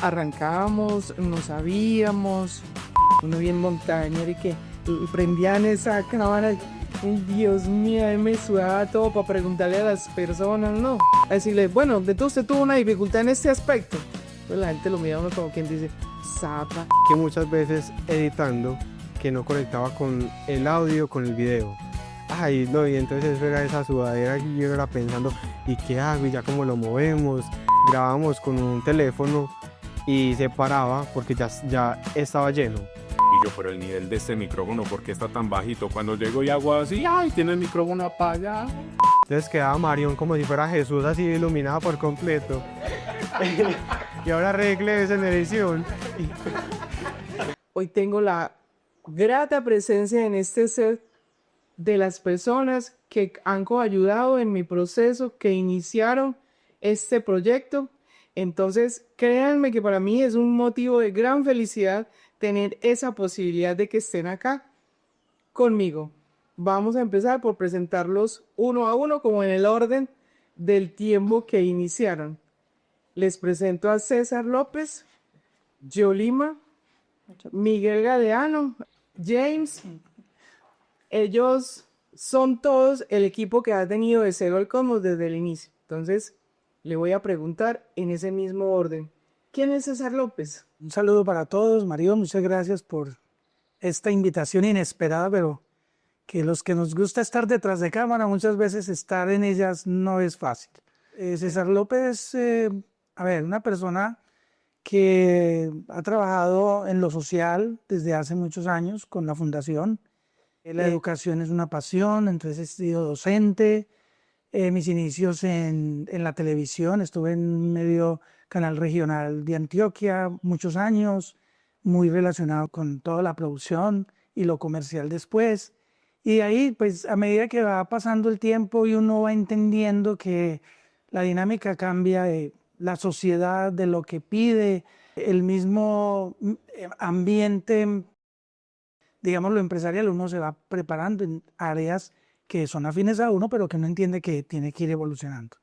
arrancábamos, no sabíamos, uno bien montañero y que prendían esa cámara. Ay, Dios mío, a mí me sudaba todo para preguntarle a las personas, ¿no? A decirle, bueno, de todo usted tuvo una dificultad en este aspecto. Pues la gente lo mira a uno como quien dice, zapa. Que muchas veces editando que no conectaba con el audio, con el video. Ay, no, y entonces eso era esa sudadera y yo era pensando, ¿y qué hago? ¿Y ya cómo lo movemos? Grabamos con un teléfono y se paraba porque ya estaba lleno. Y yo, pero el nivel de este micrófono, ¿por qué está tan bajito? Cuando llego y hago así, ¡ay! Tiene el micrófono apagado. Entonces quedaba Marión como si fuera Jesús, así iluminado por completo. Y ahora arregle eso en edición. Hoy tengo la grata presencia en este set de las personas que han coayudado en mi proceso, que iniciaron este proyecto. Entonces, créanme que para mí es un motivo de gran felicidad tener esa posibilidad de que estén acá conmigo. Vamos a empezar por presentarlos uno a uno, como en el orden del tiempo que iniciaron. Les presento a César López, Yolima, Miguel Galeano, James. Ellos son todos el equipo que ha tenido de Cero al Cosmos desde el inicio. Entonces, le voy a preguntar en ese mismo orden. ¿Quién es César López? Un saludo para todos. Mario, muchas gracias por esta invitación inesperada, pero que los que nos gusta estar detrás de cámara, muchas veces estar en ellas no es fácil. César López, una persona que ha trabajado en lo social desde hace muchos años con la fundación. La educación es una pasión, entonces he sido docente. Mis inicios en la televisión, estuve en medio canal regional de Antioquia muchos años, muy relacionado con toda la producción y lo comercial después. Y de ahí, pues a medida que va pasando el tiempo y uno va entendiendo que la dinámica cambia, la sociedad, de lo que pide, el mismo ambiente, digamos, lo empresarial, uno se va preparando en áreas que son afines a uno, pero que uno entiende que tiene que ir evolucionando.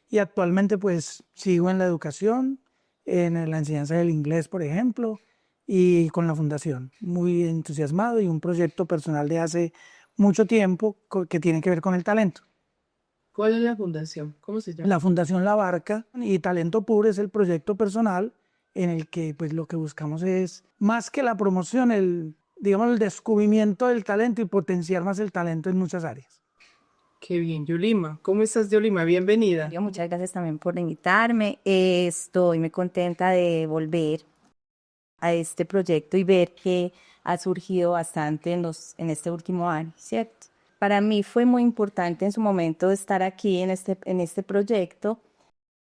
Y actualmente, pues, sigo en la educación, en la enseñanza del inglés, por ejemplo, y con la fundación. Muy entusiasmado y un proyecto personal de hace mucho tiempo que tiene que ver con el talento. ¿Cuál es la fundación? ¿Cómo se llama? La Fundación La Barca y Talento Puro es el proyecto personal en el que, pues, lo que buscamos es, más que la promoción, el descubrimiento del talento y potenciar más el talento en muchas áreas. Qué bien, Yolima. ¿Cómo estás, Yolima? Bienvenida. Muchas gracias también por invitarme. Estoy muy contenta de volver a este proyecto y ver que ha surgido bastante en este último año, ¿cierto? Para mí fue muy importante en su momento estar aquí en este proyecto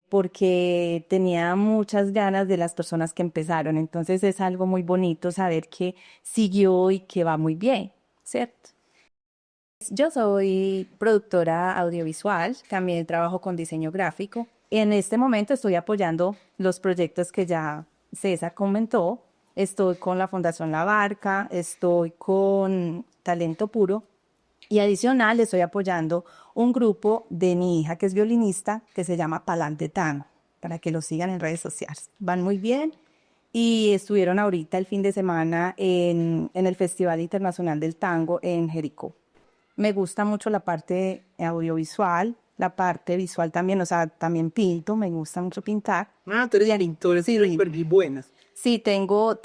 porque tenía muchas ganas de las personas que empezaron. Entonces es algo muy bonito saber que siguió y que va muy bien, ¿cierto? Yo soy productora audiovisual, también trabajo con diseño gráfico. En este momento estoy apoyando los proyectos que ya César comentó. Estoy con la Fundación La Barca, estoy con Talento Puro y adicional estoy apoyando un grupo de mi hija que es violinista que se llama Palante Tango, para que lo sigan en redes sociales. Van muy bien y estuvieron ahorita el fin de semana en el Festival Internacional del Tango en Jericó. Me gusta mucho la parte audiovisual, la parte visual también, o sea, también pinto, me gusta mucho pintar. Ah, tú eres pintora, sí, súper buenas. Sí, tengo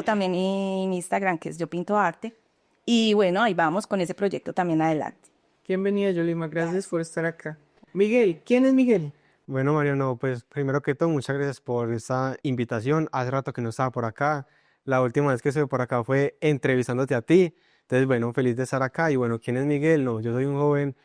también en Instagram, que es Yo Pinto Arte. Y bueno, ahí vamos con ese proyecto también adelante. Bienvenida, Yolima. Gracias por estar acá. Miguel, ¿quién es Miguel? Bueno, Mariano, pues primero que todo, muchas gracias por esta invitación. Hace rato que no estaba por acá. La última vez que estuve por acá fue entrevistándote a ti. Entonces, bueno, feliz de estar acá. Y bueno, ¿quién es Miguel? No, yo soy un joven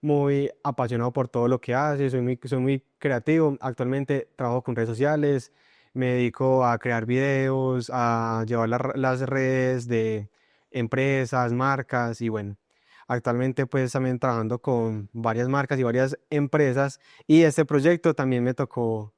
muy apasionado por todo lo que hace, soy muy creativo. Actualmente trabajo con redes sociales, me dedico a crear videos, a llevar las redes de empresas, marcas y bueno, actualmente pues también trabajando con varias marcas y varias empresas y este proyecto también me tocó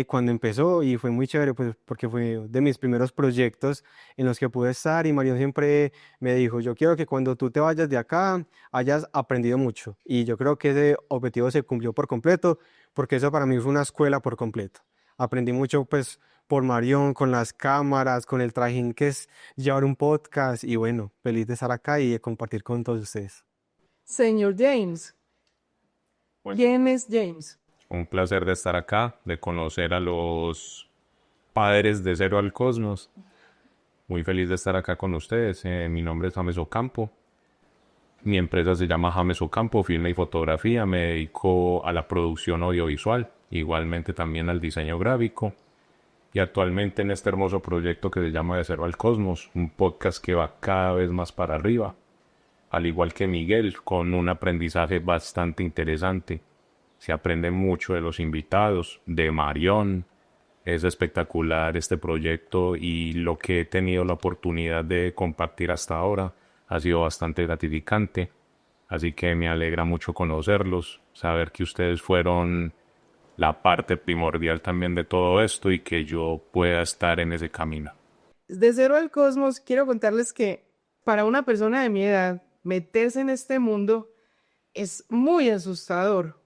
cuando empezó y fue muy chévere pues porque fue de mis primeros proyectos en los que pude estar y Marión siempre me dijo, yo quiero que cuando tú te vayas de acá hayas aprendido mucho y yo creo que ese objetivo se cumplió por completo porque eso para mí fue una escuela por completo. Aprendí mucho pues por Marión, con las cámaras, con el trajín que es llevar un podcast y bueno, feliz de estar acá y de compartir con todos ustedes. Señor James, Bueno. ¿quién es James? Un placer de estar acá, de conocer a los padres de Cero al Cosmos. Muy feliz de estar acá con ustedes. Mi nombre es James Ocampo. Mi empresa se llama James Ocampo, Filme y Fotografía. Me dedico a la producción audiovisual, igualmente también al diseño gráfico. Y actualmente en este hermoso proyecto que se llama De Cero al Cosmos, un podcast que va cada vez más para arriba. Al igual que Miguel, con un aprendizaje bastante interesante. Se aprende mucho de los invitados, de Marión. Es espectacular este proyecto y lo que he tenido la oportunidad de compartir hasta ahora ha sido bastante gratificante. Así que me alegra mucho conocerlos, saber que ustedes fueron la parte primordial también de todo esto y que yo pueda estar en ese camino. De Cero al Cosmos, quiero contarles que para una persona de mi edad, meterse en este mundo es muy asustador.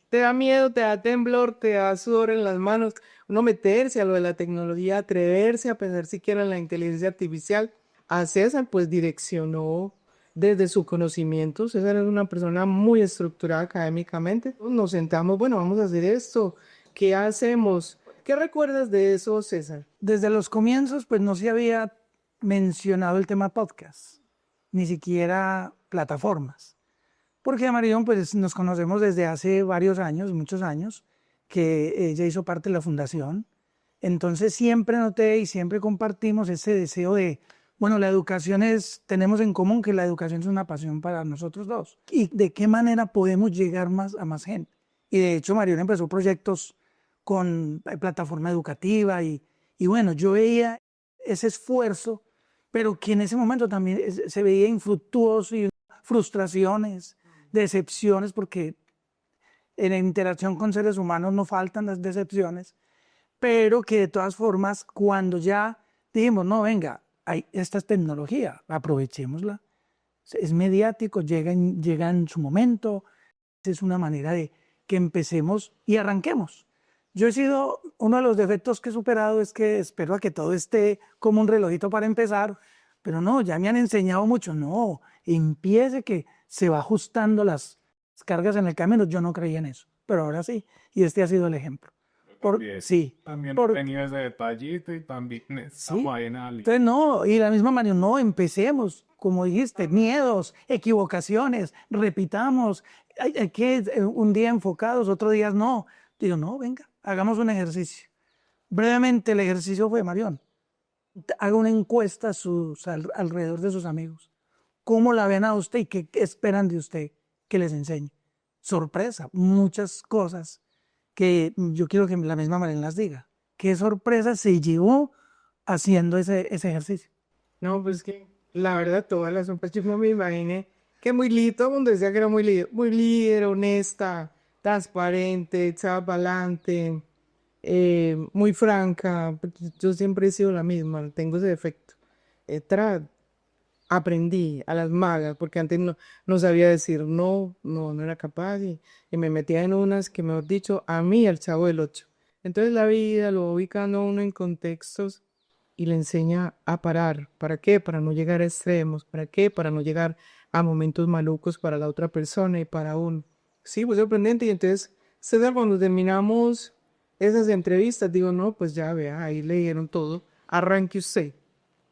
Te da miedo, te da temblor, te da sudor en las manos. Uno meterse a lo de la tecnología, atreverse a pensar siquiera en la inteligencia artificial. A César, pues direccionó desde su conocimiento. César es una persona muy estructurada académicamente. Nos sentamos, bueno, vamos a hacer esto. ¿Qué hacemos? ¿Qué recuerdas de eso, César? Desde los comienzos, pues no se había mencionado el tema podcast, ni siquiera plataformas. Porque Marión, pues nos conocemos desde hace varios años, muchos años, que ella hizo parte de la fundación. Entonces siempre noté y siempre compartimos ese deseo de, bueno, tenemos en común que la educación es una pasión para nosotros dos. ¿Y de qué manera podemos llegar a más gente? Y de hecho Marión empezó proyectos con plataforma educativa y bueno, yo veía ese esfuerzo, pero que en ese momento también se veía infructuoso y frustraciones, decepciones, porque en la interacción con seres humanos no faltan las decepciones, pero que de todas formas, cuando ya dijimos, no, venga, esta es tecnología, aprovechémosla, es mediático, llega en su momento, es una manera de que empecemos y arranquemos. Yo he sido, uno de los defectos que he superado es que espero a que todo esté como un relojito para empezar, pero no, ya me han enseñado mucho, no, empiece que se va ajustando las cargas en el camino. Yo no creía en eso, pero ahora sí, y este ha sido el ejemplo. Sí. También Por- tenía ese detallito y también estamos ahí en la línea. Entonces, no, y la misma Mario, no, empecemos, como dijiste, miedos, equivocaciones, repitamos, hay que un día enfocados, otro día no. Digo, no, venga, hagamos un ejercicio. Brevemente, el ejercicio fue, Marión, haga una encuesta alrededor de sus amigos. ¿Cómo la ven a usted y qué esperan de usted que les enseñe? Sorpresa, muchas cosas que yo quiero que la misma Mariana las diga. ¿Qué sorpresa se llevó haciendo ese ejercicio? No, pues que la verdad, todas las sombras, yo no me imaginé que muy líder, todo el mundo decía que era muy líder, honesta, transparente, echaba para adelante, muy franca. Yo siempre he sido la misma, tengo ese defecto. Aprendí a las magas, porque antes no sabía decir no era capaz y me metía en unas que, mejor dicho, a mí, al Chavo del Ocho. Entonces la vida lo va ubicando a uno en contextos y le enseña a parar. ¿Para qué? Para no llegar a extremos. ¿Para qué? Para no llegar a momentos malucos para la otra persona y para uno. Sí, pues sorprendente. Y entonces, César, cuando terminamos esas entrevistas, digo, no, pues ya vea, ahí leyeron todo. Arranque usted.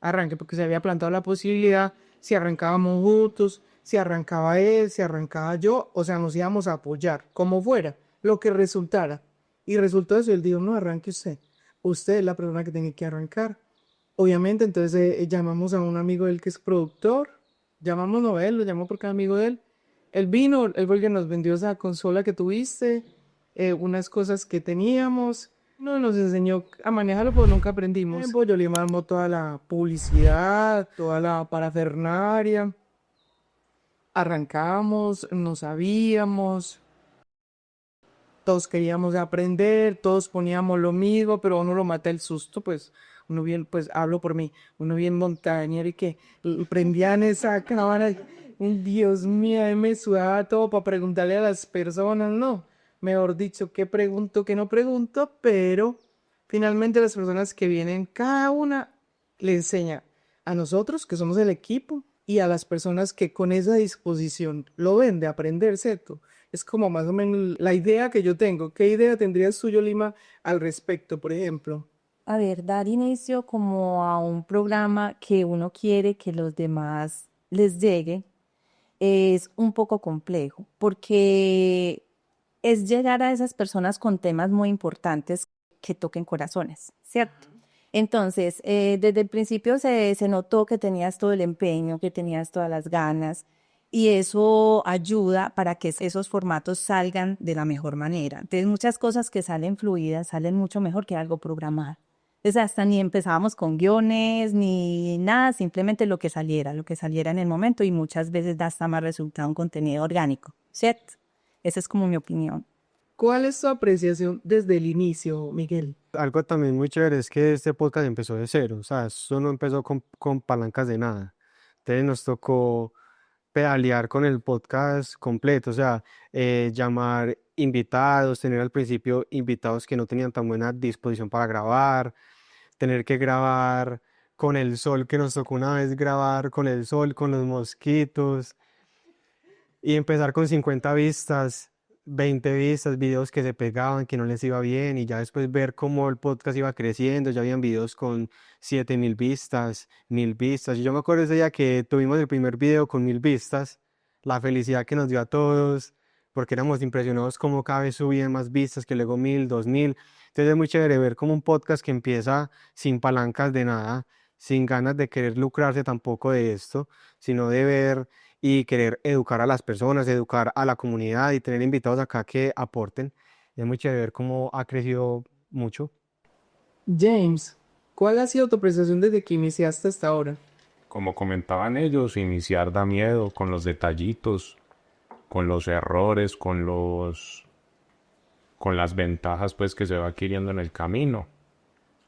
Arranque, porque se había plantado la posibilidad, si arrancábamos juntos, si arrancaba él, si arrancaba yo, o sea, nos íbamos a apoyar, como fuera, lo que resultara. Y resultó eso, él dijo, no, arranque usted. Usted es la persona que tiene que arrancar. Obviamente, entonces llamamos a un amigo de él que es productor, llamamos no a él, lo llamó porque es amigo de él. Él vino, él fue el que nos vendió esa consola que tuviste, unas cosas que teníamos. No nos enseñó a manejarlo, pues nunca aprendimos. Yo le armó toda la publicidad, toda la parafernaria. Arrancamos, no sabíamos. Todos queríamos aprender, todos poníamos lo mismo, pero uno lo mata el susto, pues uno bien, pues hablo por mí, uno bien montañero y que prendían esa cámara, Dios mío, me sudaba todo para preguntarle a las personas, no, mejor dicho, qué pregunto, qué no pregunto, pero finalmente las personas que vienen, cada una le enseña a nosotros, que somos el equipo, y a las personas que con esa disposición lo ven de aprender, ¿cierto? Es como más o menos la idea que yo tengo. ¿Qué idea tendrías tú, Yolima, al respecto, por ejemplo? A ver, dar inicio como a un programa que uno quiere que los demás les llegue es un poco complejo porque es llegar a esas personas con temas muy importantes que toquen corazones, ¿cierto? Entonces, desde el principio se notó que tenías todo el empeño, que tenías todas las ganas y eso ayuda para que esos formatos salgan de la mejor manera. Entonces, muchas cosas que salen fluidas salen mucho mejor que algo programado. Entonces, hasta ni empezábamos con guiones ni nada, simplemente lo que saliera en el momento y muchas veces da hasta más resultado un contenido orgánico, ¿cierto? Esa es como mi opinión. ¿Cuál es tu apreciación desde el inicio, Miguel? Algo también muy chévere es que este podcast empezó de cero, o sea, eso no empezó con palancas de nada. Entonces nos tocó pedalear con el podcast completo, o sea, llamar invitados, tener al principio invitados que no tenían tan buena disposición para grabar, tener que grabar con el sol, que nos tocó una vez grabar con el sol, con los mosquitos, y empezar con 50 vistas, 20 vistas, videos que se pegaban, que no les iba bien, y ya después ver cómo el podcast iba creciendo, ya habían videos con 7.000 vistas, 1.000 vistas. Y yo me acuerdo ese día que tuvimos el primer video con 1.000 vistas, la felicidad que nos dio a todos, porque éramos impresionados cómo cada vez subían más vistas, que luego 1.000, 2.000. Entonces es muy chévere ver como un podcast que empieza sin palancas de nada, sin ganas de querer lucrarse tampoco de esto, sino de ver y querer educar a las personas, educar a la comunidad y tener invitados acá que aporten. Es muy chévere ver cómo ha crecido mucho. James, ¿cuál ha sido tu apreciación desde que iniciaste hasta ahora? Como comentaban ellos, iniciar da miedo con los detallitos, con los errores, con las ventajas pues que se va adquiriendo en el camino.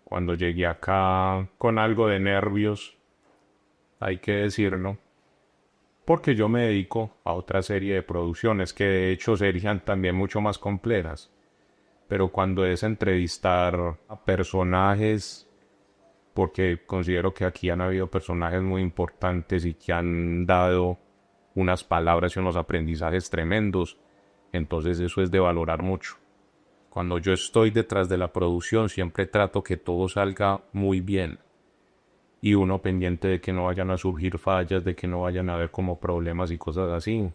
Cuando llegué acá con algo de nervios, hay que decirlo, porque yo me dedico a otra serie de producciones que de hecho serían también mucho más complejas. Pero cuando es entrevistar a personajes, porque considero que aquí han habido personajes muy importantes y que han dado unas palabras y unos aprendizajes tremendos, entonces eso es de valorar mucho. Cuando yo estoy detrás de la producción siempre trato que todo salga muy bien y uno pendiente de que no vayan a surgir fallas, de que no vayan a haber como problemas y cosas así.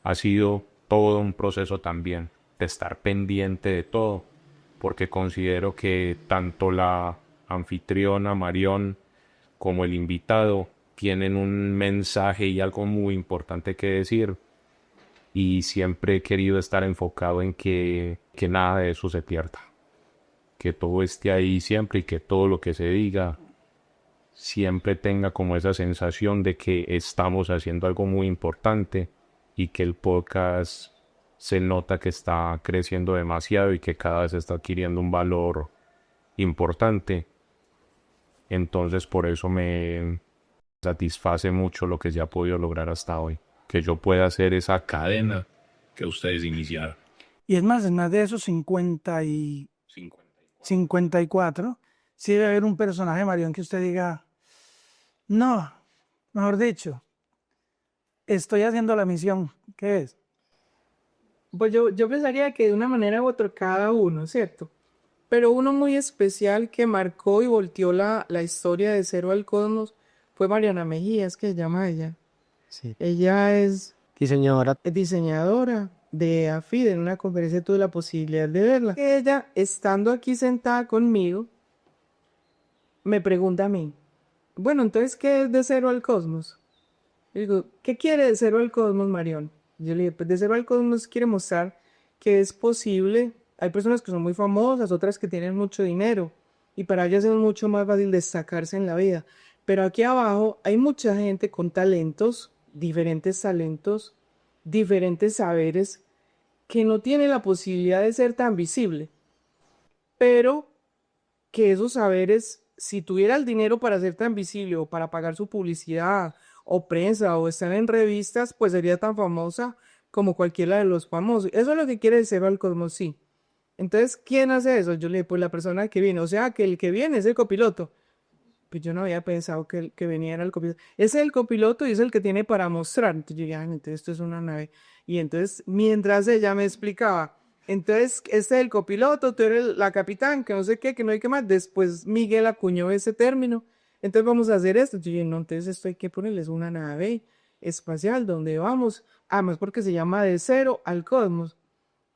Ha sido todo un proceso también de estar pendiente de todo, porque considero que tanto la anfitriona Marión como el invitado tienen un mensaje y algo muy importante que decir, y siempre he querido estar enfocado en que nada de eso se pierda, que todo esté ahí siempre y que todo lo que se diga siempre tenga como esa sensación de que estamos haciendo algo muy importante y que el podcast se nota que está creciendo demasiado y que cada vez está adquiriendo un valor importante. Entonces por eso me satisface mucho lo que se ha podido lograr hasta hoy, que yo pueda hacer esa cadena que ustedes iniciaron. Y es más de esos 54, sí debe haber un personaje, Marión, que usted diga, no, mejor dicho, estoy haciendo la misión. ¿Qué es? Pues yo pensaría que de una manera u otra cada uno, ¿cierto? Pero uno muy especial que marcó y volteó la historia de Cero al Cosmos fue Mariana Mejía, es que se llama ella. Sí. Ella es Diseñadora. diseñadora de AFID. En una conferencia tuve la posibilidad de verla. Ella, estando aquí sentada conmigo, me pregunta a mí, bueno, entonces, ¿qué es de Cero al Cosmos? Yo digo, ¿qué quiere de Cero al Cosmos, Marión? Yo le dije, pues de Cero al Cosmos quiere mostrar que es posible. Hay personas que son muy famosas, otras que tienen mucho dinero, y para ellas es mucho más fácil destacarse en la vida. Pero aquí abajo hay mucha gente con talentos, diferentes saberes, que no tiene la posibilidad de ser tan visible, pero que esos saberes, si tuviera el dinero para ser tan visible o para pagar su publicidad o prensa o estar en revistas, pues sería tan famosa como cualquiera de los famosos. Eso es lo que quiere Cero al Cosmos, sí. Entonces, ¿quién hace eso? Yo le dije, pues la persona que viene, o sea, que el que viene es el copiloto. Pues yo no había pensado que el que venía era el copiloto. Ese es el copiloto y es el que tiene para mostrar. Entonces yo dije, entonces esto es una nave. Y entonces, mientras ella me explicaba, entonces, este es el copiloto, tú eres la capitán, que no sé qué, que no hay que más. Después Miguel acuñó ese término. Entonces vamos a hacer esto. Yo dije, no, entonces esto hay que ponerles una nave espacial donde vamos. Además porque se llama De Cero al Cosmos.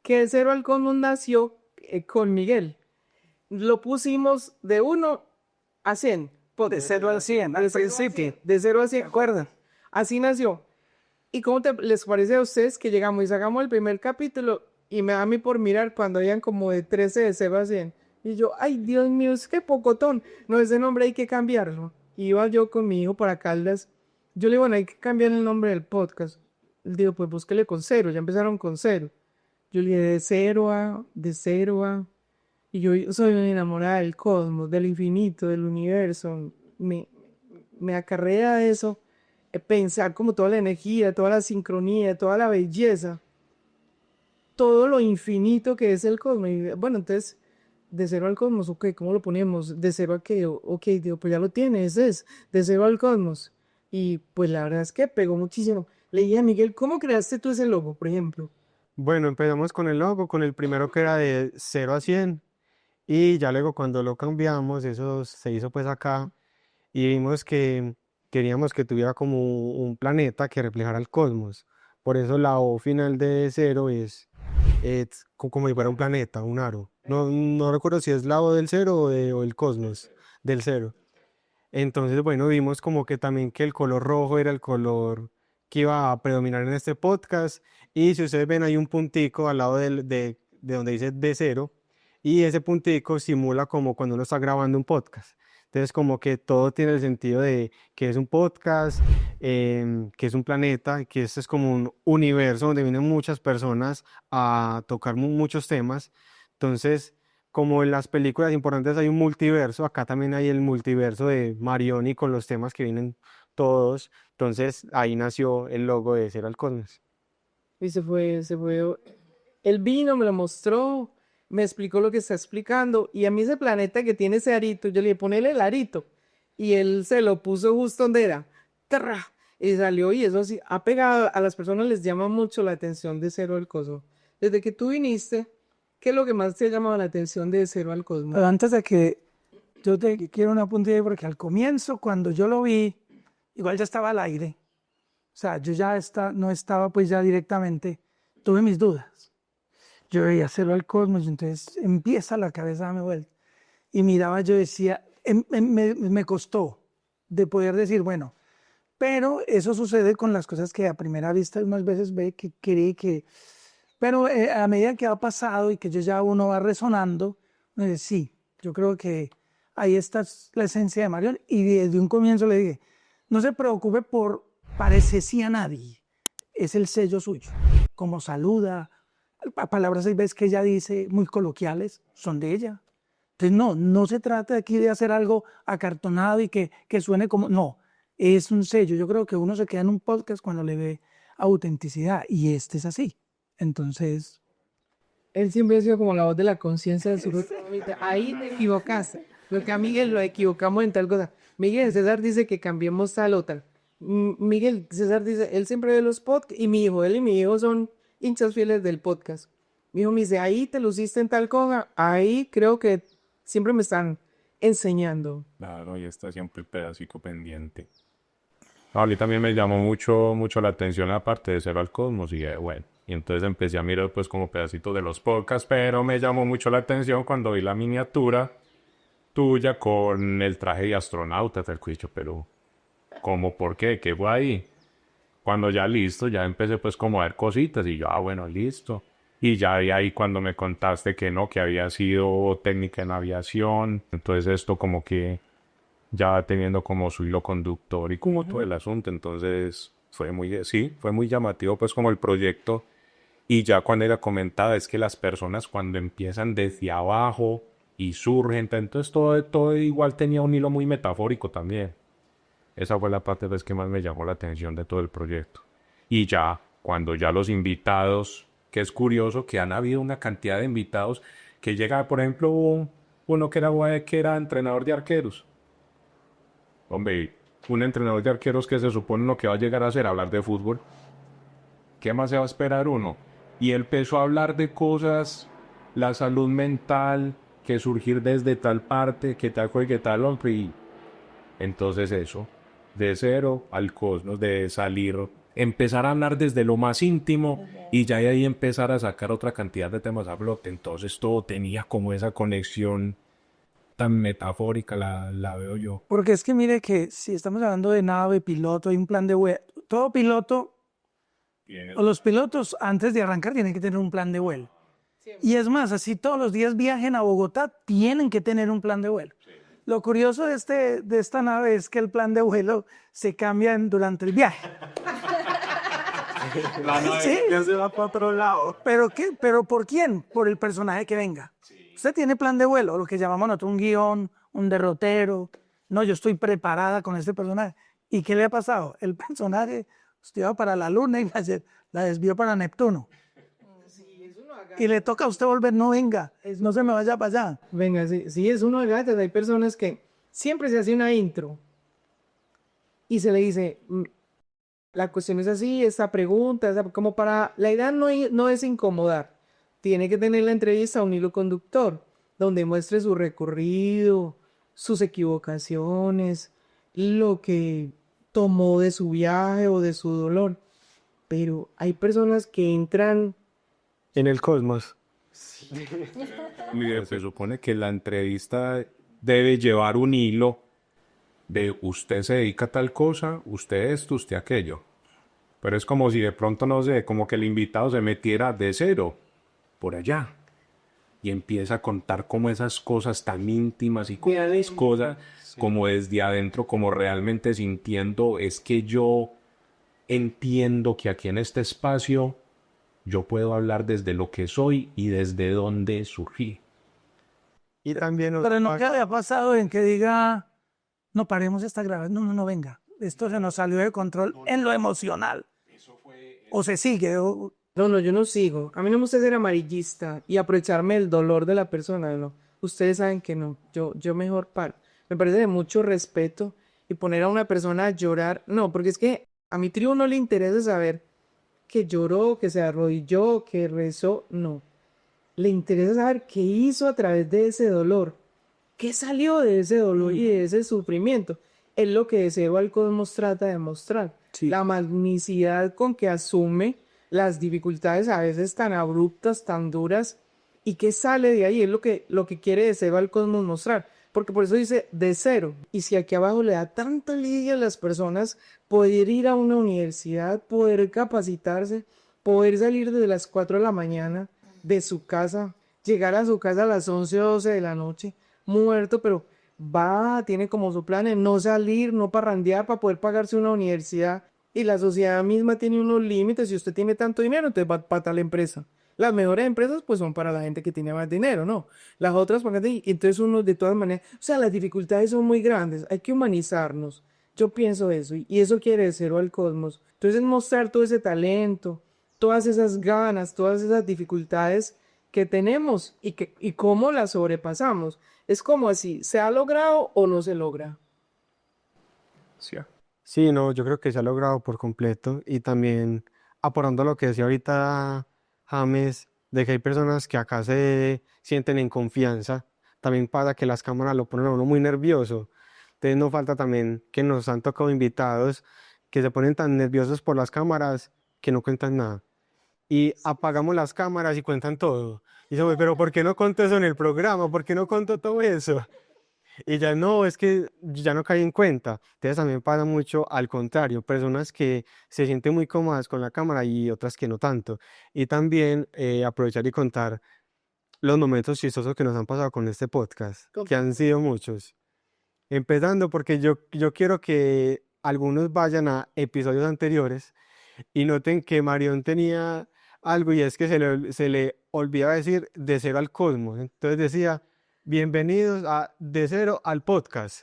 Que De Cero al Cosmos nació con Miguel. Lo pusimos de 1 a 100. De 0 al 100, al principio. De 0 a 100. ¿De acuerdo? Así nació. ¿Y cómo les parece a ustedes que llegamos y sacamos el primer capítulo y me da a mí por mirar cuando habían como de 13 de 0 a 100? Y yo, ay, Dios mío, es que pocotón. No, ese nombre hay que cambiarlo. Y iba yo con mi hijo para Caldas. Yo le digo, bueno, hay que cambiar el nombre del podcast. Él dijo, pues búsquele con 0. Ya empezaron con 0. Yo le dije, de cero a. Y yo soy una enamorada del cosmos, del infinito, del universo. Me acarrea eso, pensar como toda la energía, toda la sincronía, toda la belleza, todo lo infinito que es el cosmos. Y bueno, entonces, de cero al cosmos, ok, ¿cómo lo ponemos? ¿De cero a qué? Ok, digo, pues ya lo tienes, es de cero al cosmos. Y pues la verdad es que pegó muchísimo. Le dije a Miguel, ¿cómo creaste tú ese logo, por ejemplo? Bueno, empezamos con el logo, con el primero que era de 0 a 100. Y ya luego cuando lo cambiamos, eso se hizo pues acá y vimos que queríamos que tuviera como un planeta que reflejara el cosmos. Por eso la O final de cero es como si fuera un planeta, un aro. No recuerdo si es la O del cero o el cosmos del cero. Entonces, bueno, vimos como que también que el color rojo era el color que iba a predominar en este podcast. Y si ustedes ven, hay un puntico al lado de donde dice de cero. Y ese puntico simula como cuando uno está grabando un podcast. Entonces, como que todo tiene el sentido de que es un podcast, que es un planeta, que este es como un universo donde vienen muchas personas a tocar muchos temas. Entonces, como en las películas importantes hay un multiverso, acá también hay el multiverso de Marioni con los temas que vienen todos. Entonces, ahí nació el logo de Cero al Cosmos. Y se fue. Él vino, me lo mostró, me explicó lo que está explicando. Y a mí ese planeta que tiene ese arito, yo le dije, ponele el arito. Y él se lo puso justo donde era. ¡Tarra! Y salió, y eso sí, ha pegado, a las personas les llama mucho la atención de Cero al Cosmos. Desde que tú viniste, ¿qué es lo que más te ha llamado la atención de Cero al Cosmos? Pero antes de que yo te quiero una puntilla porque al comienzo, cuando yo lo vi, igual ya estaba al aire. O sea, yo ya no estaba pues ya directamente, tuve mis dudas. Yo veía Cero al Cosmos y entonces empieza la cabeza a darme vuelta. Y miraba, yo decía, me costó de poder decir, bueno, pero eso sucede con las cosas que a primera vista unas veces ve que cree que... Pero a medida que ha pasado y que uno va resonando, uno dice, sí, yo creo que ahí está la esencia de Marion. Y desde un comienzo le dije, no se preocupe por parecerse a nadie, es el sello suyo. Como saluda, palabras hay veces que ella dice muy coloquiales, son de ella. Entonces no se trata aquí de hacer algo acartonado y que suene como, no, es un sello. Yo creo que uno se queda en un podcast cuando le ve autenticidad y este es así. Entonces, Él siempre ha sido como la voz de la conciencia del sur. Ahí te equivocaste. Lo que a Miguel lo equivocamos en tal cosa. Miguel César dice que cambiemos tal o tal. Miguel César dice, él siempre ve los podcasts y mi hijo, él y mi hijo son hinchas fieles del podcast. Mi hijo me dice, ahí te luciste en tal cosa, ahí creo que siempre me están enseñando. Claro, y está siempre el pedacito pendiente. A mí también me llamó mucho la atención la parte de Cero al Cosmos y bueno, y entonces empecé a mirar pues como pedacitos de los podcasts, pero me llamó mucho la atención cuando vi la miniatura tuya con el traje de astronauta, te cuicho, pero ¿cómo? ¿Por qué? ¿Qué fue ahí? Cuando ya listo, ya empecé pues como a ver cositas y yo, bueno, listo. Y ya de ahí cuando me contaste que no, que había sido técnica en aviación, entonces esto como que ya teniendo como su hilo conductor y como todo el asunto, entonces fue muy llamativo pues como el proyecto. Y ya cuando ella comentaba es que las personas cuando empiezan desde abajo y surgen, entonces todo igual tenía un hilo muy metafórico también. Esa fue la parte pues que más me llamó la atención de todo el proyecto. Y ya cuando ya los invitados, que es curioso que han habido una cantidad de invitados que llega, por ejemplo, uno que era entrenador de arqueros. Hombre, un entrenador de arqueros que se supone lo que va a llegar a hacer, hablar de fútbol. ¿Qué más se va a esperar uno? Y él empezó a hablar de cosas, la salud mental, que surgir desde tal parte, que tal cosa y que tal hombre. Y entonces eso, de cero al cosmos, de salir, empezar a hablar desde lo más íntimo y ya de ahí empezar a sacar otra cantidad de temas a flote. Entonces todo tenía como esa conexión tan metafórica, la veo yo. Porque es que mire que si estamos hablando de nave, piloto, hay un plan de vuelo. Todo piloto, o los pilotos antes de arrancar tienen que tener un plan de vuelo. Y es más, así todos los días viajen a Bogotá, tienen que tener un plan de vuelo. Lo curioso de esta nave es que el plan de vuelo se cambia durante el viaje. La nave Sí. ya se va para otro lado. ¿Pero por quién? Por el personaje que venga. Usted tiene plan de vuelo, lo que llamamos nosotros un guión, un derrotero. No, yo estoy preparada con este personaje. ¿Y qué le ha pasado? El personaje usted va para la luna y la desvió para Neptuno. Y le toca a usted volver, no venga, no se me vaya para allá. Venga, sí, es uno de gatos. Hay personas que siempre se hace una intro y se le dice, la cuestión es así, esta pregunta, como para, la idea no es incomodar, tiene que tener la entrevista un hilo conductor, donde muestre su recorrido, sus equivocaciones, lo que tomó de su viaje o de su dolor. Pero hay personas que entran En el cosmos. Se supone que la entrevista debe llevar un hilo de usted se dedica a tal cosa, usted esto, usted aquello. Pero es como si de pronto, no sé, como que el invitado se metiera de cero por allá y empieza a contar como esas cosas tan íntimas y cosas como desde adentro, como realmente sintiendo, es que yo entiendo que aquí en este espacio yo puedo hablar desde lo que soy y desde dónde surgí. Y también nos Pero no pasa- que haya pasado en que diga, no paremos esta grabación, no, venga. Esto se nos salió de control en lo emocional. O se sigue, No, yo no sigo. A mí no me gusta ser amarillista y aprovecharme del dolor de la persona, no. Ustedes saben que no. Yo mejor paro. Me parece de mucho respeto y poner a una persona a llorar. No, porque es que a mi tribu no le interesa saber que lloró, que se arrodilló, que rezó. No. Le interesa saber qué hizo a través de ese dolor. ¿Qué salió de ese dolor y de ese sufrimiento? Es lo que de Cero al Cosmos trata de mostrar. Sí. La magnicidad con que asume las dificultades a veces tan abruptas, tan duras, y qué sale de ahí, es lo que quiere de Cero al Cosmos mostrar. Porque por eso dice de cero. Y si aquí abajo le da tanta lidia a las personas poder ir a una universidad, poder capacitarse, poder salir desde las 4 de la mañana de su casa, llegar a su casa a las 11 o 12 de la noche, muerto, pero tiene como su plan en no salir, no parrandear para poder pagarse una universidad. Y la sociedad misma tiene unos límites. Si usted tiene tanto dinero, entonces va para tal empresa. Las mejores empresas pues son para la gente que tiene más dinero, ¿no? Las otras para y entonces uno de todas maneras, o sea, las dificultades son muy grandes, hay que humanizarnos. Yo pienso eso y eso quiere de Cero al Cosmos. Entonces mostrar todo ese talento, todas esas ganas, todas esas dificultades que tenemos y cómo las sobrepasamos. Es como así, ¿se ha logrado o no se logra? ¿Sí? Sí, no, yo creo que se ha logrado por completo y también aportando lo que decía ahorita James, de que hay personas que acá se sienten en confianza, también pasa que las cámaras lo ponen a uno muy nervioso, entonces no falta también que nos han tocado invitados que se ponen tan nerviosos por las cámaras que no cuentan nada y apagamos las cámaras y cuentan todo. Y dice, pero ¿por qué no contó eso en el programa? ¿Por qué no contó todo eso? Y ya no, es que ya no caí en cuenta. Entonces también pasa mucho al contrario, personas que se sienten muy cómodas con la cámara y otras que no tanto. Y también aprovechar y contar los momentos chistosos que nos han pasado con este podcast, que han sido muchos. Empezando porque yo quiero que algunos vayan a episodios anteriores y noten que Marión tenía algo y es que se le olvidaba decir de cero al cosmos. Entonces decía, bienvenidos a De Cero al Podcast.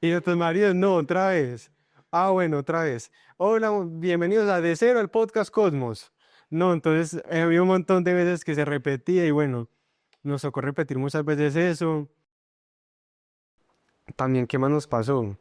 Y nosotros, Marión, no, otra vez. Ah, bueno, otra vez. Hola, bienvenidos a De Cero, el podcast Cosmos. No, entonces había un montón de veces que se repetía y bueno, nos tocó repetir muchas veces eso. También, ¿qué más nos pasó?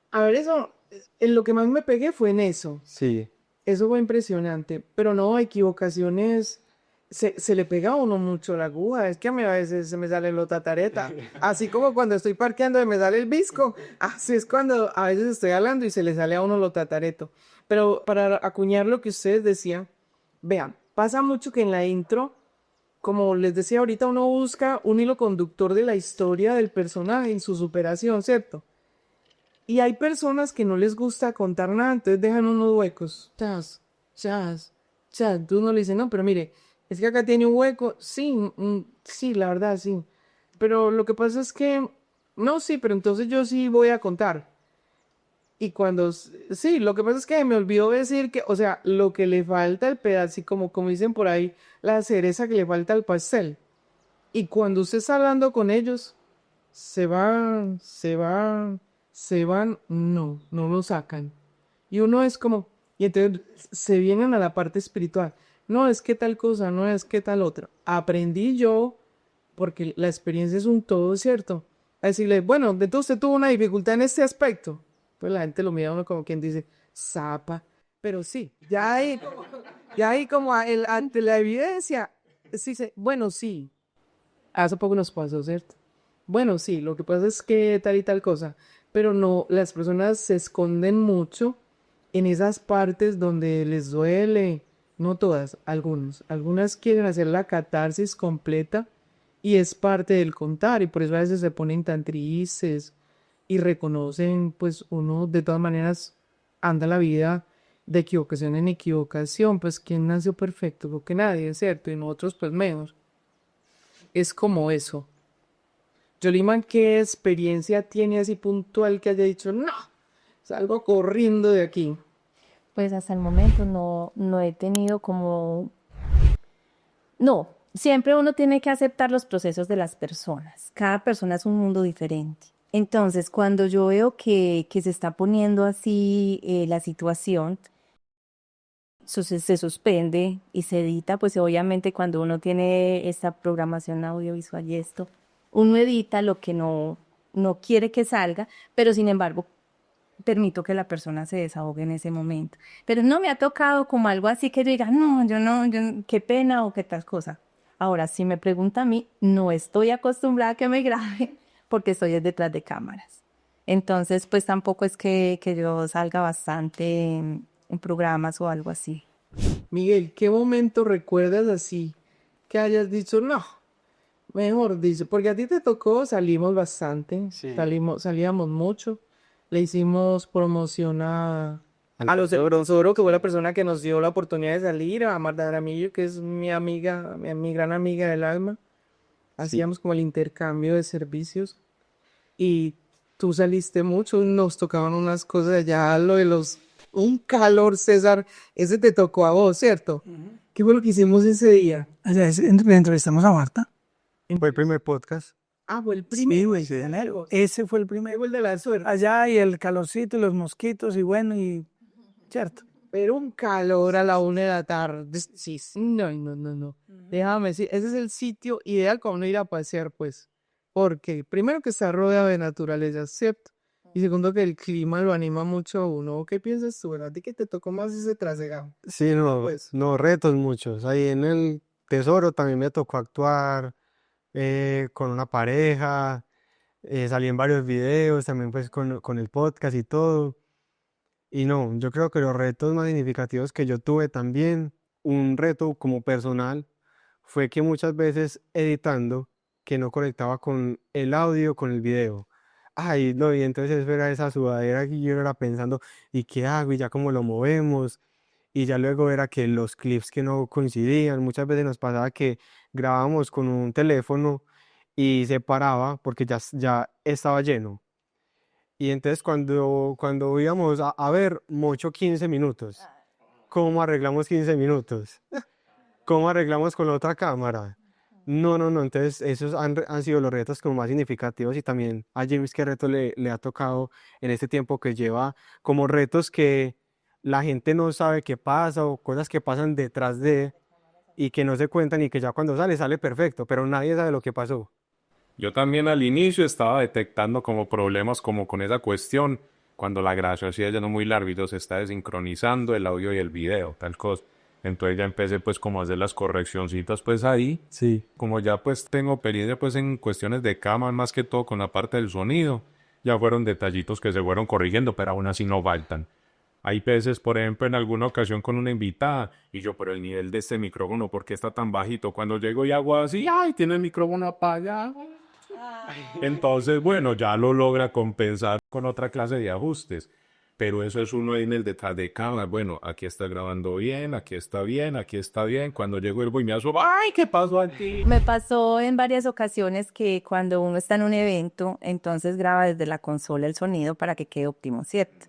A ver, eso, en lo que más me pegué fue en eso. Sí, Eso fue impresionante, pero no, equivocaciones, se le pega a uno mucho la aguja, es que a mí a veces se me sale lo tatareta, así como cuando estoy parqueando y me sale el visco, así es cuando a veces estoy hablando y se le sale a uno lo tatareto. Pero para acuñar lo que ustedes decían, vean, pasa mucho que en la intro, como les decía ahorita, uno busca un hilo conductor de la historia del personaje en su superación, ¿cierto? Y hay personas que no les gusta contar nada, entonces dejan unos huecos. Chas, chas, chas. Entonces uno le dice, no, pero mire, es que acá tiene un hueco. Sí, sí, la verdad, sí. Pero lo que pasa es que, no, sí, pero entonces yo sí voy a contar. Y cuando, sí, lo que pasa es que me olvidó decir que, o sea, lo que le falta el pedazo, y como dicen por ahí, la cereza que le falta al pastel. Y cuando usted está hablando con ellos, se van, no, no lo sacan. Y uno es como, y entonces se vienen a la parte espiritual. No es que tal cosa, no es que tal otra. Aprendí yo, porque la experiencia es un todo, ¿cierto? A decirle, bueno, entonces usted tuvo una dificultad en este aspecto. Pues la gente lo mira a uno como quien dice, zapa. Pero sí, ya ahí como ante la evidencia, sí, bueno, sí, hace poco nos pasó, ¿cierto? Bueno, sí, lo que pasa es que tal y tal cosa, pero no, las personas se esconden mucho en esas partes donde les duele, no todas, algunos. Algunas quieren hacer la catarsis completa y es parte del contar y por eso a veces se ponen tan tristes y reconocen, pues uno de todas maneras anda la vida de equivocación en equivocación, pues ¿quién nació perfecto? Creo que nadie, ¿cierto? Y nosotros pues menos. Es como eso. Joliman, ¿qué experiencia tiene así puntual que haya dicho, no, salgo corriendo de aquí? Pues hasta el momento no he tenido como... No, siempre uno tiene que aceptar los procesos de las personas. Cada persona es un mundo diferente. Entonces, cuando yo veo que se está poniendo así la situación, se suspende y se edita, pues obviamente cuando uno tiene esta programación audiovisual y esto, uno edita lo que no quiere que salga, pero sin embargo permito que la persona se desahogue en ese momento. Pero no me ha tocado como algo así que yo diga, no, qué pena o qué tal cosa. Ahora, si me pregunta a mí, no estoy acostumbrada a que me grabe porque estoy detrás de cámaras. Entonces, pues tampoco es que yo salga bastante en programas o algo así. Miguel, ¿qué momento recuerdas así que hayas dicho, no, mejor dicho, porque a ti te tocó, salimos bastante, Sí. salíamos mucho, le hicimos promoción a los de Al- Bronzoro, que fue la persona que nos dio la oportunidad de salir, a Marta Jaramillo, que es mi amiga, mi gran amiga del alma. Hacíamos como el intercambio de servicios y tú saliste mucho, nos tocaban unas cosas allá, lo de un calor, César, ese te tocó a vos, ¿cierto? ¿Qué fue lo que hicimos ese día? Allá entrevistamos a Marta. Fue el primer podcast. Ah, fue el Sí, primero. güey, de enero. Ese fue el primero. Fue el de la suerte. Allá y el calorcito y los mosquitos y bueno, y cierto. Pero un calor a la 1 de la tarde. Sí, sí, no, no, no, no. Déjame decir, ese es el sitio ideal para uno ir a pasear, pues. Porque primero que está rodeado de naturaleza, ¿cierto? Y segundo que el clima lo anima mucho a uno. ¿Qué piensas tú, verdad? ¿A ti que te tocó más ese trasegado? Sí, no, Pues. no, retos muchos. Ahí en el Tesoro también me tocó actuar con una pareja, salí en varios videos, también pues con el podcast y todo. Y no, yo creo que los retos más significativos que yo tuve también, un reto como personal, fue que muchas veces editando, que no conectaba con el audio, con el video. Ay, no, y entonces era esa sudadera que yo era pensando, ¿y qué hago? Y ya cómo lo movemos. Y ya luego era que los clips que no coincidían, muchas veces nos pasaba que grabábamos con un teléfono y se paraba porque ya estaba lleno. Y entonces cuando íbamos a ver, mucho 15 minutos. ¿Cómo arreglamos 15 minutos? ¿Cómo arreglamos con la otra cámara? No, no, no. Entonces, esos han sido los retos como más significativos y también a James qué reto le ha tocado en este tiempo que lleva, como retos que la gente no sabe qué pasa o cosas que pasan detrás de y que no se cuentan y que ya cuando sale, sale perfecto, pero nadie sabe lo que pasó. Yo también al inicio estaba detectando como problemas como con esa cuestión, cuando la grabación ya no muy larga y se está desincronizando el audio y el video, tal cosa. Entonces ya empecé pues como a hacer las correccioncitas pues ahí. Sí. Como ya pues tengo experiencia pues en cuestiones de cámara más que todo con la parte del sonido, ya fueron detallitos que se fueron corrigiendo, pero aún así no faltan. Hay veces, por ejemplo, en alguna ocasión con una invitada, y yo, pero el nivel de este micrófono, ¿por qué está tan bajito? Cuando llego y hago así, ¡ay! Tiene el micrófono apagado. Entonces, bueno, ya lo logra compensar con otra clase de ajustes. Pero eso es uno ahí en el detrás de cámara. Bueno, aquí está grabando bien, aquí está bien, aquí está bien. Cuando llego el voy me asomo, ¡ay! ¿Qué pasó a ti? Me pasó en varias ocasiones que cuando uno está en un evento, entonces graba desde la consola el sonido para que quede óptimo, ¿cierto?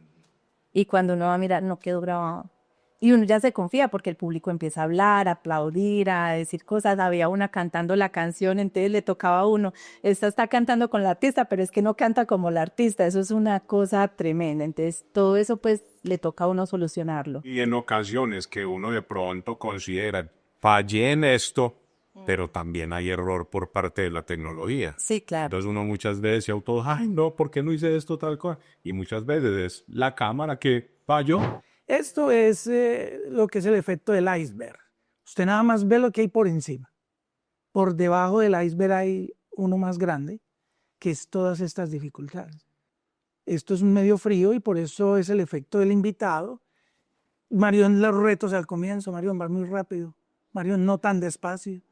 Y cuando uno va a mirar, no quedó grabado. Y uno ya se confía porque el público empieza a hablar, a aplaudir, a decir cosas. Había una cantando la canción, entonces le tocaba a uno. Esta está cantando con la artista, pero es que no canta como la artista. Eso es una cosa tremenda. Entonces, todo eso pues le toca a uno solucionarlo. Y en ocasiones que uno de pronto considera, fallé en esto, pero también hay error por parte de la tecnología. Sí, claro. Entonces uno muchas veces se auto, ay no, ¿por qué no hice esto tal cosa? Y muchas veces es la cámara que falló. Esto es lo que es el efecto del iceberg. Usted nada más ve lo que hay por encima. Por debajo del iceberg hay uno más grande, que es todas estas dificultades. Esto es un medio frío y por eso es el efecto del invitado. Marión, los retos al comienzo, Marión, va muy rápido. Marión, no tan despacio.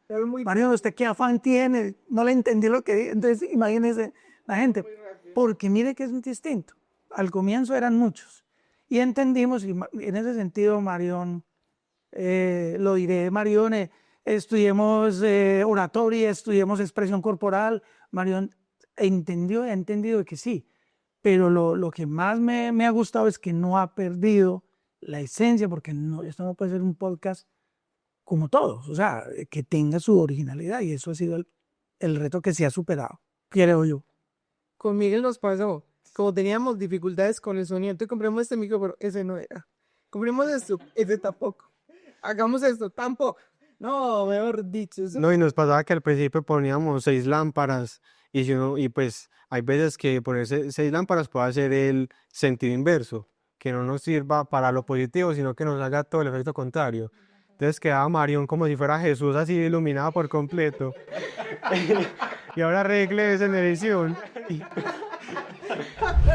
Marión, ¿usted qué afán tiene? No le entendí lo que dije. Entonces, imagínese la gente. Porque mire que es distinto. Al comienzo eran muchos. Y entendimos, y en ese sentido, Marión, lo diré, Marión, estudiemos oratoria, estudiemos expresión corporal. Marión ha entendido que sí. Pero lo que más me ha gustado es que no ha perdido la esencia, porque no, esto no puede ser un podcast como todos, o sea, que tenga su originalidad y eso ha sido el reto que se ha superado, creo yo. Con Miguel nos pasó, como teníamos dificultades con el sonido, entonces compramos este micrófono, ese no era. Compremos esto, ese tampoco. Hagamos esto, tampoco. No, mejor dicho. Eso... No, y nos pasaba que al principio poníamos 6 lámparas y, y pues hay veces que poner 6 lámparas puede hacer el sentido inverso, que no nos sirva para lo positivo, sino que nos haga todo el efecto contrario. Entonces quedaba Marión como si fuera Jesús así iluminado por completo. Y ahora arregle esa en edición.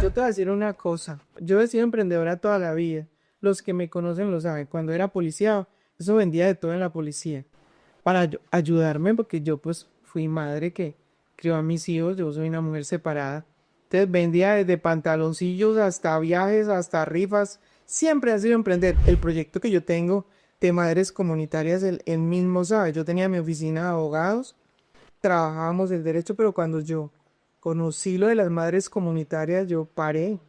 Yo te voy a decir una cosa. Yo he sido emprendedora toda la vida. Los que me conocen lo saben. Cuando era policía, eso vendía de todo en la policía. Para ayudarme, porque yo pues fui madre que crió a mis hijos. Yo soy una mujer separada. Entonces vendía desde pantaloncillos hasta viajes, hasta rifas. Siempre ha sido emprender. El proyecto que yo tengo de madres comunitarias, el mismo sabe. Yo tenía mi oficina de abogados. Trabajábamos el derecho, pero cuando yo conocí lo de las madres comunitarias, yo paré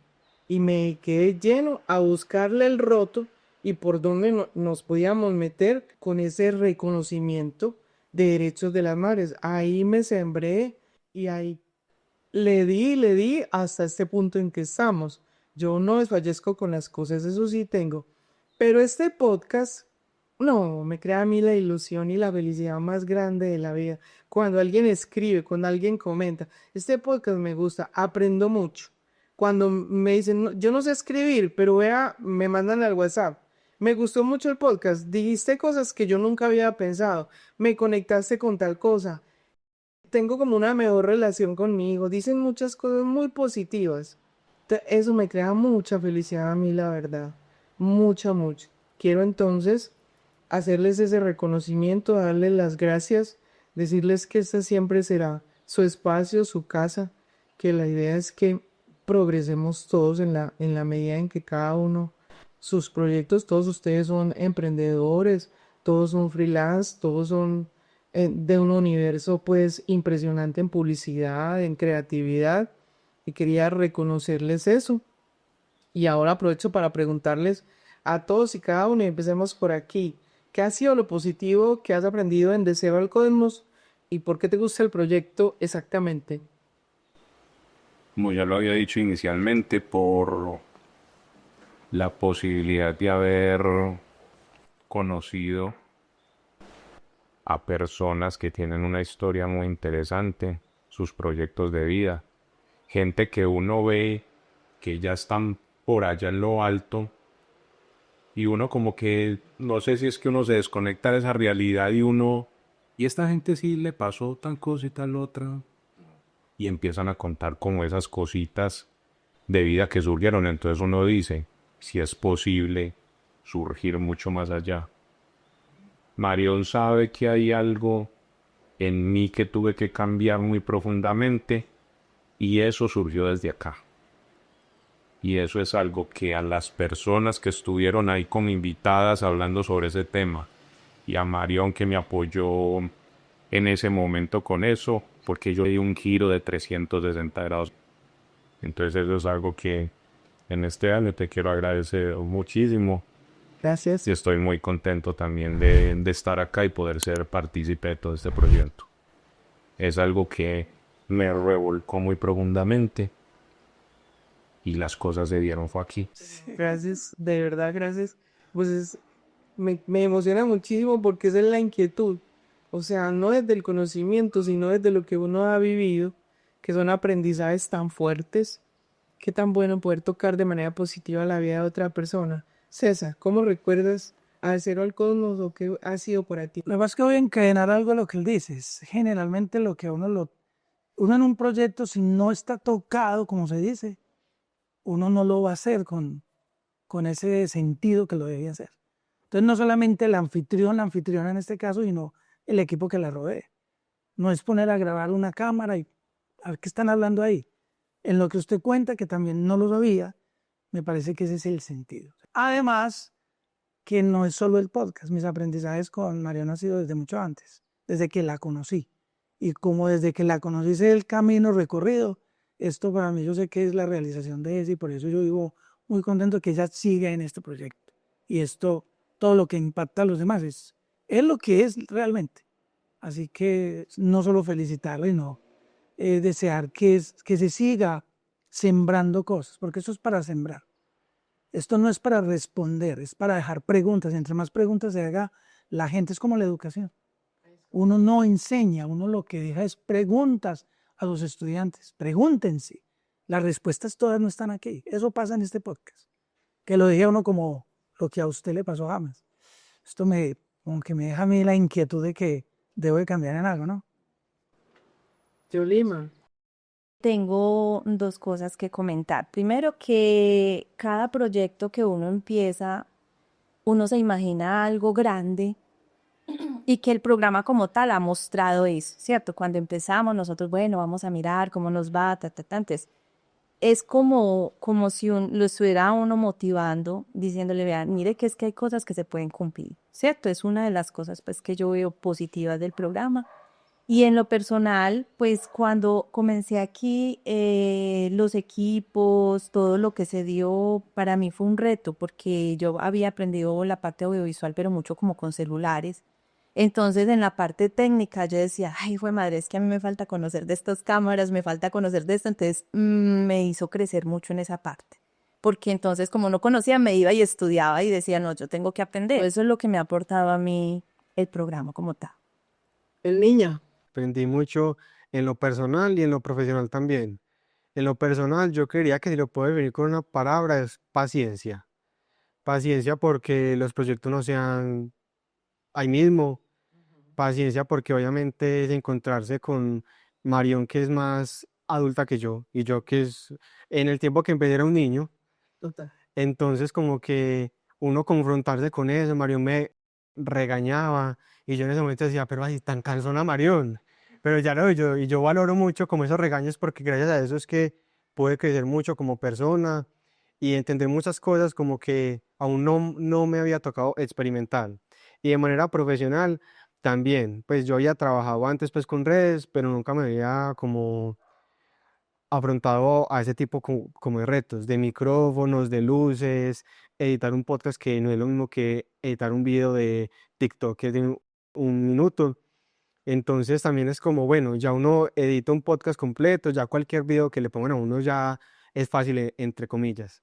y me quedé lleno a buscarle el roto y por dónde nos podíamos meter con ese reconocimiento de derechos de las madres. Ahí me sembré y ahí le di hasta este punto en que estamos. Yo no desfallezco con las cosas, eso sí tengo. Pero este podcast, no, me crea a mí la ilusión y la felicidad más grande de la vida. Cuando alguien escribe, cuando alguien comenta, este podcast me gusta, aprendo mucho. Cuando me dicen, "No, yo no sé escribir, pero vea, me mandan al WhatsApp. Me gustó mucho el podcast, dijiste cosas que yo nunca había pensado, me conectaste con tal cosa. Tengo como una mejor relación conmigo, dicen muchas cosas muy positivas. Eso me crea mucha felicidad a mí, la verdad. Mucha, mucha. Quiero entonces hacerles ese reconocimiento, darles las gracias, decirles que este siempre será su espacio, su casa, que la idea es que progresemos todos en la medida en que cada uno, sus proyectos, todos ustedes son emprendedores, todos son freelance, todos son de un universo pues impresionante en publicidad, en creatividad, y quería reconocerles eso. Y ahora aprovecho para preguntarles a todos y cada uno, y empecemos por aquí. ¿Qué ha sido lo positivo que has aprendido en De Cero al Cosmos? ¿Y por qué te gusta el proyecto exactamente? Como ya lo había dicho inicialmente, por la posibilidad de haber conocido a personas que tienen una historia muy interesante, sus proyectos de vida, gente que uno ve que ya están por allá en lo alto y uno como que, no sé si es que uno se desconecta de esa realidad y uno, y esta gente sí le pasó tal cosa y tal otra, y empiezan a contar como esas cositas de vida que surgieron, entonces uno dice, si es posible surgir mucho más allá. Marión sabe que hay algo en mí que tuve que cambiar muy profundamente y eso surgió desde acá. Y eso es algo que a las personas que estuvieron ahí como invitadas hablando sobre ese tema y a Marión que me apoyó en ese momento con eso, porque yo di un giro de 360 grados. Entonces eso es algo que en este año te quiero agradecer muchísimo Gracias. y estoy muy contento también de estar acá y poder ser partícipe de todo este proyecto. Es algo que me revolcó muy profundamente y las cosas se dieron fue aquí. Gracias, de verdad, gracias. Pues me emociona muchísimo porque esa es la inquietud. O sea, no desde el conocimiento, sino desde lo que uno ha vivido, que son aprendizajes tan fuertes. Qué tan bueno poder tocar de manera positiva la vida de otra persona. César, ¿cómo recuerdas a Cero al Cosmos o qué ha sido para ti? Lo que pasa es que voy a encadenar algo a lo que él dice. Es generalmente lo que uno en un proyecto, si no está tocado, como se dice, uno no lo va a hacer con ese sentido que lo debía hacer. Entonces, no solamente el anfitrión, la anfitriona en este caso, sino el equipo que la rodee. No es poner a grabar una cámara y a ver qué están hablando ahí. En lo que usted cuenta, que también no lo sabía, me parece que ese es el sentido. Además, que no es solo el podcast. Mis aprendizajes con Mariana han sido desde mucho antes, desde que la conocí. Y como desde que la conocí sé el camino recorrido, esto para mí yo sé que es la realización de ese y por eso yo vivo muy contento que ella siga en este proyecto. Y esto, todo lo que impacta a los demás es lo que es realmente. Así que no solo felicitarla, sino desear que se siga sembrando cosas, porque eso es para sembrar. Esto no es para responder, es para dejar preguntas. Entre más preguntas se haga, la gente es como la educación. Uno no enseña, uno lo que deja es preguntas a los estudiantes. Pregúntense. Las respuestas todas no están aquí. Eso pasa en este podcast. Que lo dije a uno como lo que a usted le pasó a James. Esto como que me deja a mí la inquietud de que debo de cambiar en algo, ¿no? Yolima, Tengo dos cosas que comentar. Primero, que cada proyecto que uno empieza, uno se imagina algo grande y que el programa como tal ha mostrado eso, ¿cierto? Cuando empezamos nosotros, bueno, vamos a mirar cómo nos va, Entonces, es como si lo estuviera uno motivando, diciéndole, vean, mire que es que hay cosas que se pueden cumplir, ¿cierto? Es una de las cosas pues que yo veo positivas del programa. Y en lo personal, pues cuando comencé aquí, los equipos, todo lo que se dio, para mí fue un reto porque yo había aprendido la parte audiovisual, pero mucho como con celulares. Entonces, en la parte técnica, yo decía, ay, fue madre, es que a mí me falta conocer de estas cámaras, me falta conocer de esto. Entonces, me hizo crecer mucho en esa parte. Porque entonces, como no conocía, me iba y estudiaba y decía, no, yo tengo que aprender. Eso es lo que me ha aportado a mí el programa como tal. el niña. Aprendí mucho en lo personal y en lo profesional también. En lo personal, yo creería que si lo puedo definir con una palabra es paciencia. Paciencia porque los proyectos no sean ahí mismo. Paciencia porque obviamente es encontrarse con Marión que es más adulta que yo y yo que es en el tiempo que empecé era un niño. Total. Entonces como que uno confrontarse con eso, Marión me regañaba y yo en ese momento decía, pero así tan cansona Marión. Pero ya no, yo valoro mucho como esos regaños porque gracias a eso es que pude crecer mucho como persona y entender muchas cosas como que aún no me había tocado experimentar. Y de manera profesional también, pues yo había trabajado antes pues con redes, pero nunca me había como afrontado a ese tipo como de retos, de micrófonos, de luces, editar un podcast que no es lo mismo que editar un video de TikTok que es de un minuto. Entonces también es como, bueno, ya uno edita un podcast completo, ya cualquier video que le pongan a uno ya es fácil, entre comillas.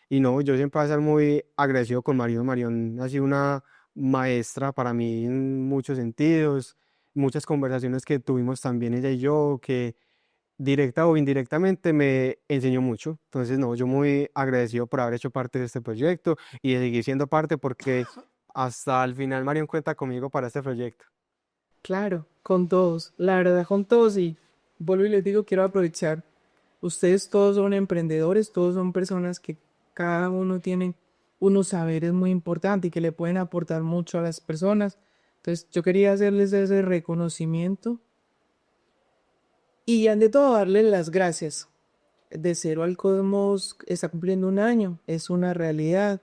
Y no, yo siempre voy a ser muy agradecido con Marión. Marión ha sido una maestra para mí en muchos sentidos, muchas conversaciones que tuvimos también ella y yo, que directa o indirectamente me enseñó mucho. Entonces, no, yo muy agradecido por haber hecho parte de este proyecto y de seguir siendo parte porque hasta el final Marión cuenta conmigo para este proyecto. Claro, con todos, la verdad, con todos. Y vuelvo y les digo, quiero aprovechar. Ustedes todos son emprendedores, todos son personas que cada uno tiene unos saberes muy importantes y que le pueden aportar mucho a las personas. Entonces, yo quería hacerles ese reconocimiento y ante todo darles las gracias. De Cero al Cosmos está cumpliendo un año, es una realidad.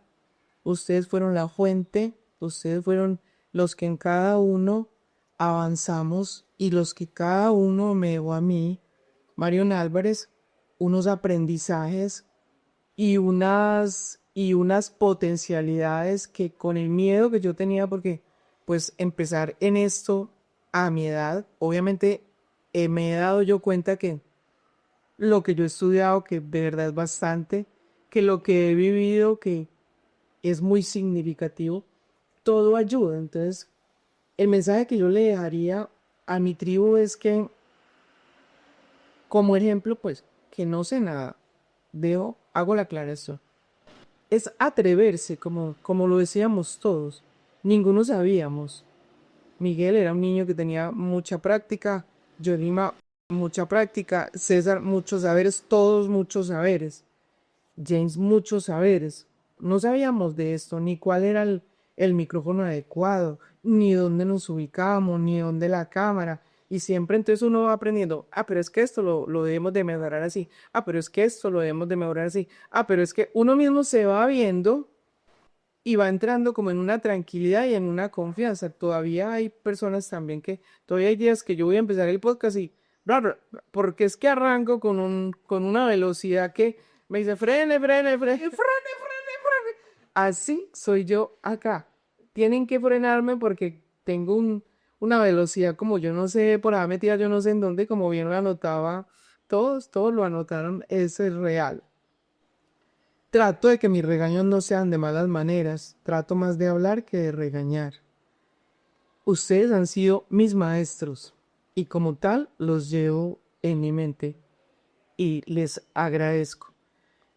Ustedes fueron la fuente, ustedes fueron los que en cada uno avanzamos y los que cada uno me dejó a mí, Marion Álvarez, unos aprendizajes y unas potencialidades que con el miedo que yo tenía, porque pues empezar en esto a mi edad, obviamente me he dado yo cuenta que lo que yo he estudiado, que de verdad es bastante, que lo que he vivido, que es muy significativo, todo ayuda. Entonces, el mensaje que yo le dejaría a mi tribu es que, como ejemplo, pues, que no sé nada, hago la aclaración. Es atreverse, como lo decíamos todos. Ninguno sabíamos. Miguel era un niño que tenía mucha práctica, Yolima mucha práctica, César muchos saberes, todos muchos saberes, James muchos saberes. No sabíamos de esto, ni cuál era el micrófono adecuado, ni dónde nos ubicábamos, ni dónde la cámara. Y siempre entonces uno va aprendiendo, pero es que esto lo debemos de mejorar así, pero es que esto lo debemos de mejorar así, pero es que uno mismo se va viendo y va entrando como en una tranquilidad y en una confianza. Todavía hay personas también todavía hay días que yo voy a empezar el podcast y, porque es que arranco con una velocidad que me dice, frene, frene, frene, frene, frene, frene. Así soy yo acá. Tienen que frenarme porque tengo una velocidad como yo no sé, por ahí metida yo no sé en dónde, como bien lo anotaba, todos lo anotaron, eso es real. Trato de que mis regaños no sean de malas maneras, trato más de hablar que de regañar. Ustedes han sido mis maestros y como tal los llevo en mi mente y les agradezco.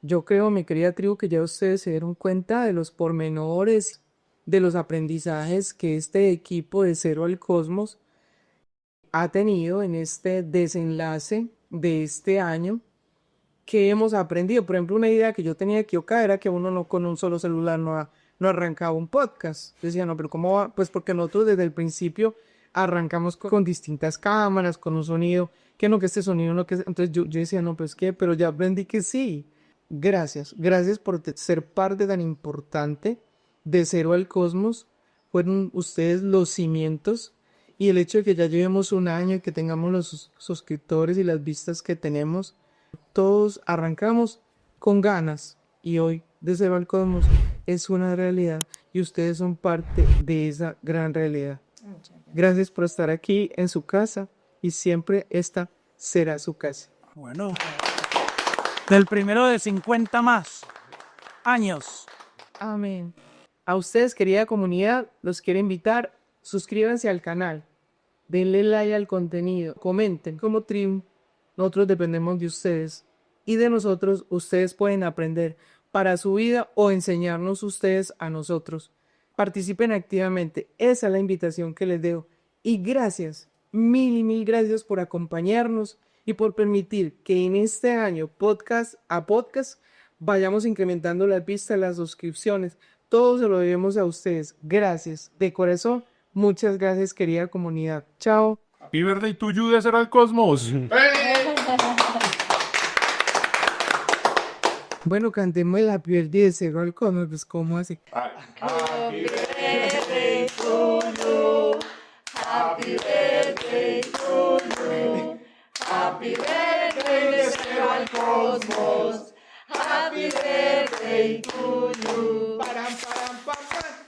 Yo creo, mi querida tribu, que ya ustedes se dieron cuenta de los pormenores, de los aprendizajes que este equipo de Cero al Cosmos ha tenido en este desenlace de este año. Que hemos aprendido. Por ejemplo, una idea que yo tenía equivocada era que uno no con un solo celular no arrancaba un podcast. Decía, no, pero ¿cómo va? Pues porque nosotros desde el principio arrancamos con distintas cámaras, con un sonido, que no, que este sonido no, que... Entonces yo decía, no, pues qué, pero ya aprendí que sí. Gracias por ser parte tan importante de Cero al Cosmos. Fueron ustedes los cimientos y el hecho de que ya llevemos un año y que tengamos los suscriptores y las vistas que tenemos. Todos arrancamos con ganas y hoy de Cero al Cosmos es una realidad y ustedes son parte de esa gran realidad. Gracias por estar aquí en su casa y siempre esta será su casa. Bueno, del primero de 50 más años. Amén. A ustedes, querida comunidad, los quiero invitar, suscríbanse al canal, denle like al contenido, comenten. Como tribu, nosotros dependemos de ustedes y de nosotros ustedes pueden aprender para su vida o enseñarnos ustedes a nosotros. Participen activamente, esa es la invitación que les dejo. Y gracias, mil gracias por acompañarnos y por permitir que en este año, podcast a podcast, vayamos incrementando las vistas, las suscripciones. Todo se lo debemos a ustedes. Gracias, de corazón. Muchas gracias, querida comunidad. Chao. Happy birthday to you de Cero al Cosmos. Bueno, cantemos el Happy Birthday de Cero al Cosmos, pues ¿cómo así? Happy birthday to you. Happy birthday to you. Happy birthday de Cero al Cosmos. Happy birthday to you. Param, param, pam, pam.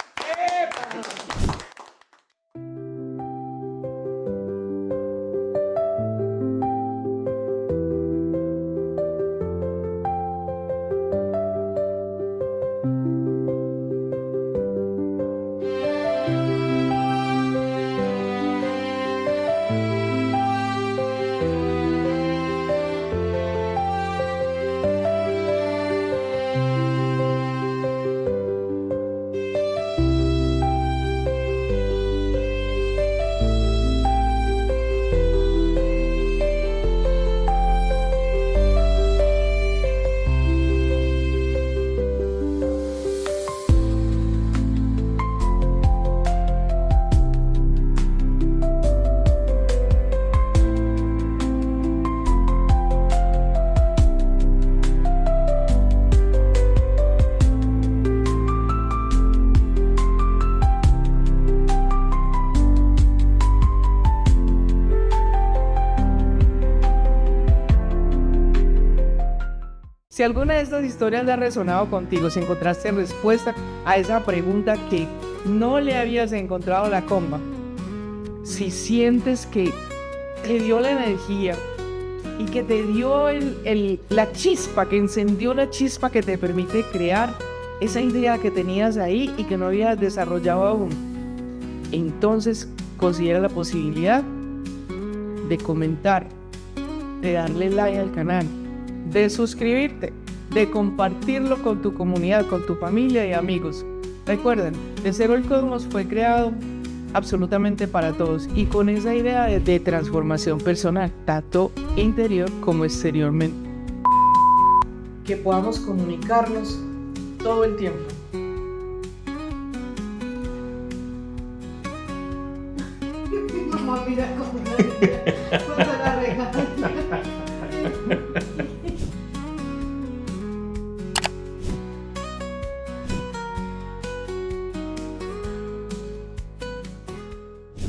Si alguna de estas historias le ha resonado contigo, si encontraste respuesta a esa pregunta que no le habías encontrado la comba, si sientes que te dio la energía y que te dio la chispa, que encendió la chispa que te permite crear esa idea que tenías ahí y que no habías desarrollado aún, entonces considera la posibilidad de comentar, de darle like al canal, de suscribirte, de compartirlo con tu comunidad, con tu familia y amigos. Recuerden, De Cero al Cosmos fue creado absolutamente para todos y con esa idea de transformación personal, tanto interior como exteriormente. Que podamos comunicarnos todo el tiempo. Mamá, mira cómo